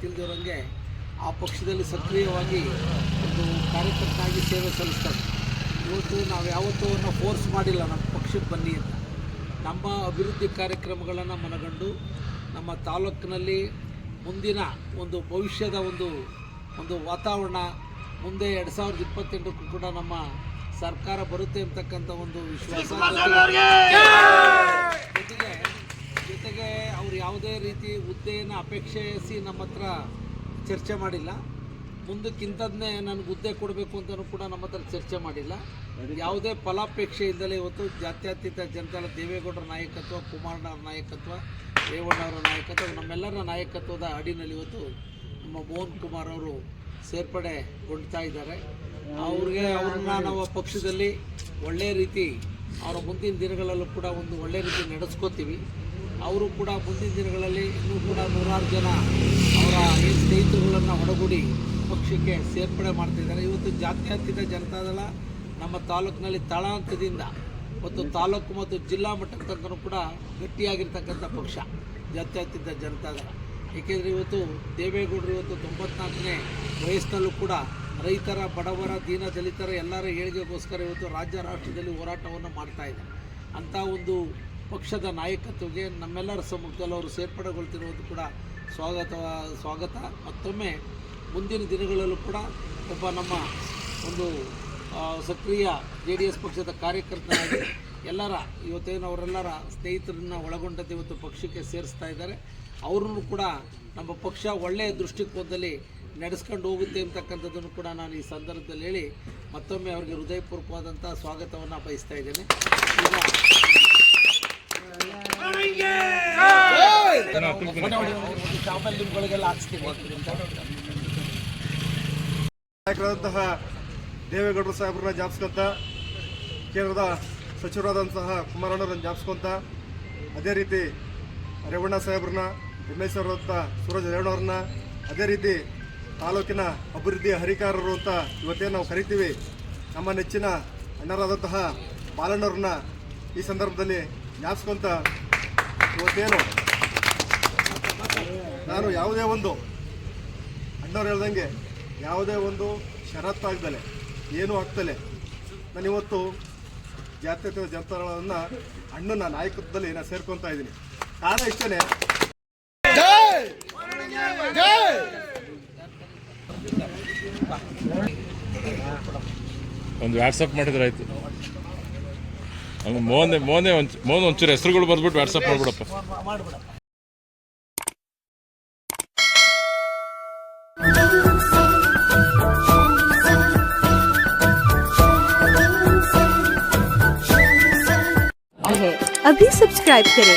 ತಿಳಿದಿರೋಂಗೆ ಆ ಪಕ್ಷದಲ್ಲಿ ಸಕ್ರಿಯವಾಗಿ ಒಂದು ಕಾರ್ಯಕರ್ತನಾಗಿ ಸೇವೆ ಸಲ್ಲಿಸ್ತಾರೆ. ಇವತ್ತು ನಾವು ಯಾವತ್ತೂ ಫೋರ್ಸ್ ಮಾಡಿಲ್ಲ ನಮ್ಮ ಪಕ್ಷಕ್ಕೆ ಬನ್ನಿ ಅಂತ. ನಮ್ಮ ಅಭಿವೃದ್ಧಿ ಕಾರ್ಯಕ್ರಮಗಳನ್ನು ಮನಗಂಡು ನಮ್ಮ ತಾಲೂಕಿನಲ್ಲಿ ಮುಂದಿನ ಒಂದು ಭವಿಷ್ಯದ ಒಂದು ವಾತಾವರಣ, ಮುಂದೆ 2028ಕ್ಕೂ ಕೂಡ ನಮ್ಮ ಸರ್ಕಾರ ಬರುತ್ತೆ ಅಂತಕ್ಕಂಥ ಒಂದು ವಿಶ್ವಾಸ. ಜೊತೆಗೆ ಅವರು ಯಾವುದೇ ರೀತಿ ಹುದ್ದೆಯನ್ನು ಅಪೇಕ್ಷಿಸಿ ನಮ್ಮ ಹತ್ರ ಚರ್ಚೆ ಮಾಡಿಲ್ಲ. ಮುಂದಕ್ಕಿಂತದನ್ನೇ ನನಗೆ ಹುದ್ದೆ ಕೊಡಬೇಕು ಅಂತಲೂ ಕೂಡ ನಮ್ಮ ಹತ್ರ ಚರ್ಚೆ ಮಾಡಿಲ್ಲ. ಯಾವುದೇ ಫಲಾಪೇಕ್ಷೆ ಇಲ್ಲದೆ ಇವತ್ತು ಜಾತ್ಯತೀತ ಜನತಾದಳ ದೇವೇಗೌಡರ ನಾಯಕತ್ವ, ಕುಮಾರಣ್ಣವರ ನಾಯಕತ್ವ, ರೇವಣ್ಣವರ ನಾಯಕತ್ವ, ನಮ್ಮೆಲ್ಲರ ನಾಯಕತ್ವದ ಅಡಿನಲ್ಲಿ ಇವತ್ತು ನಮ್ಮ ಮೋಹನ್ ಕುಮಾರ್ ಅವರು ಸೇರ್ಪಡೆಗೊಳ್ತಾ ಇದ್ದಾರೆ. ಅವ್ರನ್ನ ನಾವು ಪಕ್ಷದಲ್ಲಿ ಒಳ್ಳೆಯ ರೀತಿ ಅವರ ಮುಂದಿನ ದಿನಗಳಲ್ಲೂ ಕೂಡ ಒಂದು ಒಳ್ಳೆಯ ರೀತಿ ನಡೆಸ್ಕೋತೀವಿ. ಅವರು ಕೂಡ ಮುಂದಿನ ದಿನಗಳಲ್ಲಿ ಇನ್ನೂ ಕೂಡ 100 ಜನ ಅವರ ಸ್ನೇಹಿತರುಗಳನ್ನು ಒಳಗೂಡಿ ಪಕ್ಷಕ್ಕೆ ಸೇರ್ಪಡೆ ಮಾಡ್ತಿದ್ದಾರೆ. ಇವತ್ತು ಜಾತ್ಯತೀತ ಜನತಾದಳ ನಮ್ಮ ತಾಲೂಕಿನಲ್ಲಿ ತಳಹಂತದಿಂದ ಮತ್ತು ತಾಲೂಕು ಮತ್ತು ಜಿಲ್ಲಾ ಮಟ್ಟದ ತನಕ ಕೂಡ ಗಟ್ಟಿಯಾಗಿರ್ತಕ್ಕಂಥ ಪಕ್ಷ ಜಾತ್ಯತೀತ ಜನತಾದಳ. ಏಕೆಂದರೆ ಇವತ್ತು ದೇವೇಗೌಡರು ಇವತ್ತು 94ನೇ ವಯಸ್ಸಿನಲ್ಲೂ ಕೂಡ ರೈತರ, ಬಡವರ, ದೀನ ದಲಿತರ ಎಲ್ಲರ ಏಳಿಗೆಗೋಸ್ಕರ ಇವತ್ತು ರಾಜ್ಯ ರಾಷ್ಟ್ರದಲ್ಲಿ ಹೋರಾಟವನ್ನು ಮಾಡ್ತಾಯಿದ್ದಾರೆ. ಅಂಥ ಒಂದು ಪಕ್ಷದ ನಾಯಕತ್ವಕ್ಕೆ ನಮ್ಮೆಲ್ಲರ ಸಮ್ಮುಖದಲ್ಲಿ ಅವರು ಸೇರ್ಪಡೆಗೊಳ್ತಿರುವುದು ಕೂಡ ಸ್ವಾಗತ. ಮತ್ತೊಮ್ಮೆ ಮುಂದಿನ ದಿನಗಳಲ್ಲೂ ಕೂಡ ಒಬ್ಬ ನಮ್ಮ ಒಂದು ಸಕ್ರಿಯ JDS ಪಕ್ಷದ ಕಾರ್ಯಕರ್ತನಾಗಿ ಇವತ್ತೇನು ಅವರೆಲ್ಲರ ಸ್ನೇಹಿತರನ್ನ ಒಳಗೊಂಡಂತೆ ಇವತ್ತು ಪಕ್ಷಕ್ಕೆ ಸೇರಿಸ್ತಾ ಇದ್ದಾರೆ. ಅವ್ರನ್ನೂ ಕೂಡ ನಮ್ಮ ಪಕ್ಷ ಒಳ್ಳೆಯ ದೃಷ್ಟಿಕೋನದಲ್ಲಿ ನಡೆಸ್ಕೊಂಡು ಹೋಗುತ್ತೆ ಅಂತಕ್ಕಂಥದ್ದನ್ನು ಕೂಡ ನಾನು ಈ ಸಂದರ್ಭದಲ್ಲಿ ಹೇಳಿ ಮತ್ತೊಮ್ಮೆ ಅವರಿಗೆ ಹೃದಯಪೂರ್ವಕವಾದಂಥ ಸ್ವಾಗತವನ್ನು ಬಯಸ್ತಾ ಇದ್ದೇನೆ. ನಾಯಕರಾದಂತಹ ದೇವೇಗೌಡರು ಸಾಹೇಬ್ರನ್ನ ಜ್ಞಾಪಿಸ್ಕೊಂತ, ಕೇಂದ್ರದ ಸಚಿವರಾದಂತಹ ಕುಮಾರಣ್ಣವ್ರನ್ನ ಜ್ಞಾಪಿಸ್ಕೊಂತ, ಅದೇ ರೀತಿ ರೇವಣ್ಣ ಸಾಹೇಬ್ರನ್ನ, MS ಅವರಂಥ ಸೂರಜ್ ರೇವಣ್ಣವ್ರನ್ನ, ಅದೇ ರೀತಿ ತಾಲೂಕಿನ ಅಭಿವೃದ್ಧಿಯ ಹರಿಕಾರರು ಅಂತ ಇವತ್ತೇನು ನಾವು ಕರಿತೀವಿ ನಮ್ಮ ನೆಚ್ಚಿನ ಅಣ್ಣರಾದಂತಹ ಬಾಲಣ್ಣವ್ರನ್ನ ಈ ಸಂದರ್ಭದಲ್ಲಿ ಜ್ಞಾಪಿಸ್ಕೊಂತ, ಇವತ್ತೇನು ನಾನು ಯಾವುದೇ ಒಂದು ಅಣ್ಣವ್ರು ಹೇಳ್ದಂಗೆ ಯಾವುದೇ ಒಂದು ಷರತ್ತಾಗ್ದಲೆ ಏನೂ ಆಗ್ತಲೇ ನಾನಿವತ್ತು ಜಾತ್ಯತೀತ ಜನತಾದಳವನ್ನು ಅಣ್ಣನ ನಾಯಕತ್ವದಲ್ಲಿ ನಾನು ಸೇರ್ಕೊತಾ ಇದ್ದೀನಿ. ಕಾರಣ ಇಷ್ಟೇ, ಒಂದು ವಾಟ್ಸಪ್ ಮಾಡಿದ್ರೆ ಆಯ್ತು. ಮೋಹನ್ ಒಂಚೂರು ಹೆಸರುಗಳು ಬರ್ಬಿಟ್ಟು ವಾಟ್ಸಪ್ ಮಾಡ್ಬಿಡಪ್ಪ. अभी सब्सक्राइब करें।